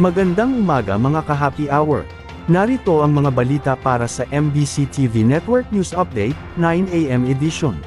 Magandang umaga mga ka-happy hour. Narito ang mga balita para sa MBC TV Network News Update, 9 AM edition.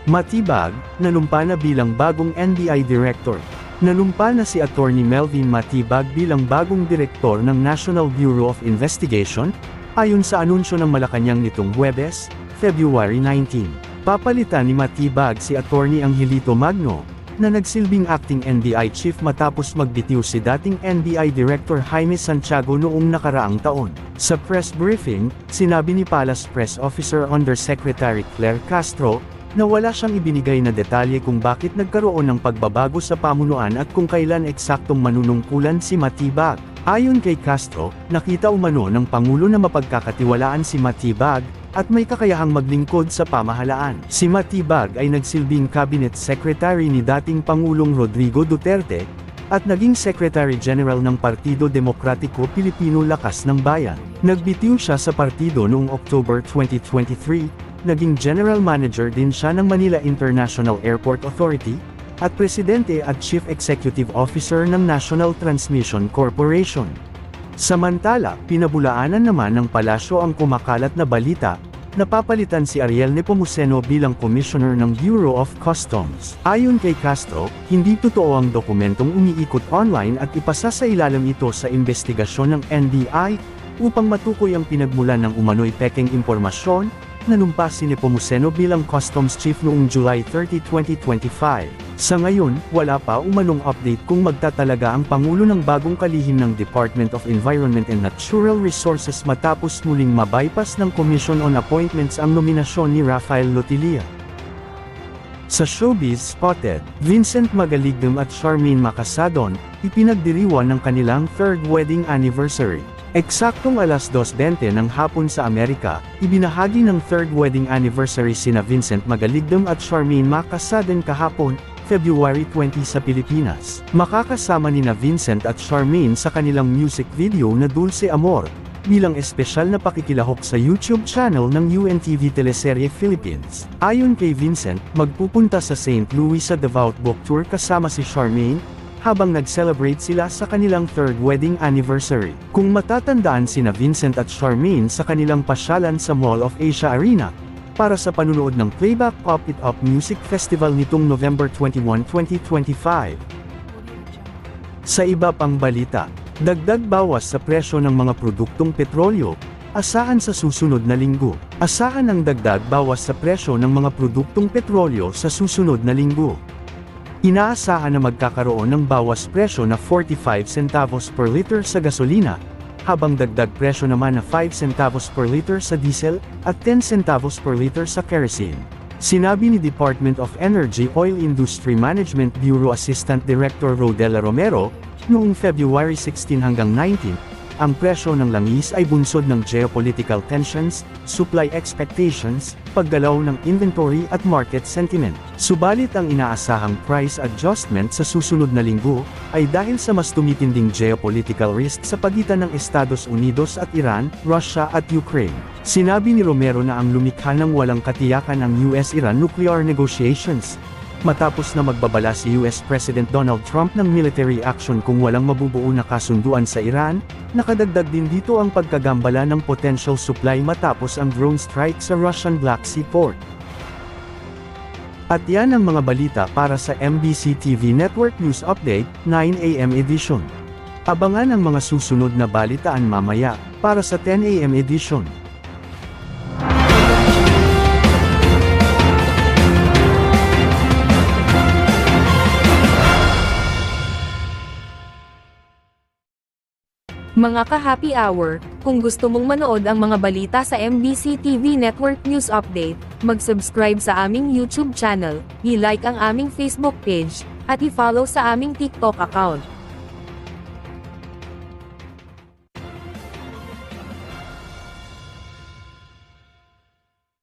Matibag, nanumpa na bilang bagong NBI Director. Nanumpa na si Attorney Melvin Matibag bilang bagong direktor ng National Bureau of Investigation, ayon sa anunsyo ng Malacanang nitong Huwebes, February 19. Papalitan ni Matibag si Attorney Angelito Magno, na nagsilbing acting NBI chief matapos magbitiw si dating NBI Director Jaime Santiago noong nakaraang taon. Sa press briefing, sinabi ni Palace Press Officer Undersecretary Claire Castro, na wala siyang ibinigay na detalye kung bakit nagkaroon ng pagbabago sa pamunuan at kung kailan eksaktong manunungkulan si Matibag. Ayon kay Castro, nakita umano ng Pangulo na mapagkakatiwalaan si Matibag, at may kakayahang maglingkod sa pamahalaan. Si Matibag ay nagsilbing Cabinet Secretary ni dating Pangulong Rodrigo Duterte, at naging Secretary General ng Partido Demokratiko Pilipino Lakas ng Bayan. Nagbitiw siya sa partido noong October 2023, naging General Manager din siya ng Manila International Airport Authority, at Presidente at Chief Executive Officer ng National Transmission Corporation. Samantala, pinabulaanan naman ng palasyo ang kumakalat na balita, napapalitan si Ariel Nepomuceno bilang Commissioner ng Bureau of Customs. Ayon kay Castro, hindi totoo ang dokumentong umiikot online at ipasa sa ilalim ito sa investigasyon ng NBI, upang matukoy ang pinagmulan ng umano'y pekeng impormasyon, nanumpa si Nepomuceno bilang Customs Chief noong July 30, 2025. Sa ngayon, wala pa umanong update kung magtatalaga ang Pangulo ng bagong kalihim ng Department of Environment and Natural Resources matapos muling mabypass ng Commission on Appointments ang nominasyon ni Rafael Lotilla. Sa showbiz spotted, Vincent Magaligdam at Charmaine Macasadon, ipinagdiriwang ng kanilang third wedding anniversary. Eksaktong alas 2:20 ng hapon sa Amerika, ibinahagi ng third wedding anniversary sina Vincent Magaligdam at Charmaine Macasadon kahapon, February 20 sa Pilipinas. Makakasama nina Vincent at Charmaine sa kanilang music video na Dulce Amor, bilang espesyal na pakikilahok sa YouTube channel ng UNTV Teleserye Philippines. Ayon kay Vincent, magpupunta sa St. Louis sa Devout Book Tour kasama si Charmaine, habang nag-celebrate sila sa kanilang third wedding anniversary. Kung matatandaan sina Vincent at Charmaine sa kanilang pasyalan sa Mall of Asia Arena, para sa panunood ng Playback Pop It Up Music Festival nitong November 21, 2025. Sa iba pang balita, dagdag bawas sa presyo ng mga produktong petrolyo, asahan sa susunod na linggo. Asahan ang dagdag bawas sa presyo ng mga produktong petrolyo sa susunod na linggo. Inaasahan na magkakaroon ng bawas presyo na 45 centavos per liter sa gasolina, habang dagdag presyo naman na 5 centavos per liter sa diesel, at 10 centavos per liter sa kerosene. Sinabi ni Department of Energy Oil Industry Management Bureau Assistant Director Rodela Romero, noong February 16 hanggang 19, ang presyo ng langis ay bunsod ng geopolitical tensions, supply expectations, paggalaw ng inventory at market sentiment. Subalit ang inaasahang price adjustment sa susunod na linggo, ay dahil sa mas tumitinding geopolitical risk sa pagitan ng Estados Unidos at Iran, Russia at Ukraine. Sinabi ni Romero na ang lumikha ng walang katiyakan ang US-Iran nuclear negotiations, matapos na magbabala si US President Donald Trump ng military action kung walang mabubuo na kasunduan sa Iran, nakadagdag din dito ang pagkagambala ng potential supply matapos ang drone strike sa Russian Black Sea port. At yan ang mga balita para sa MBC TV Network News Update, 9 AM edition. Abangan ang mga susunod na balitaan mamaya, para sa 10 AM edition. Mga ka-happy hour, kung gusto mong manood ang mga balita sa MBC TV Network News Update, mag-subscribe sa aming YouTube channel, i-like ang aming Facebook page, at i-follow sa aming TikTok account.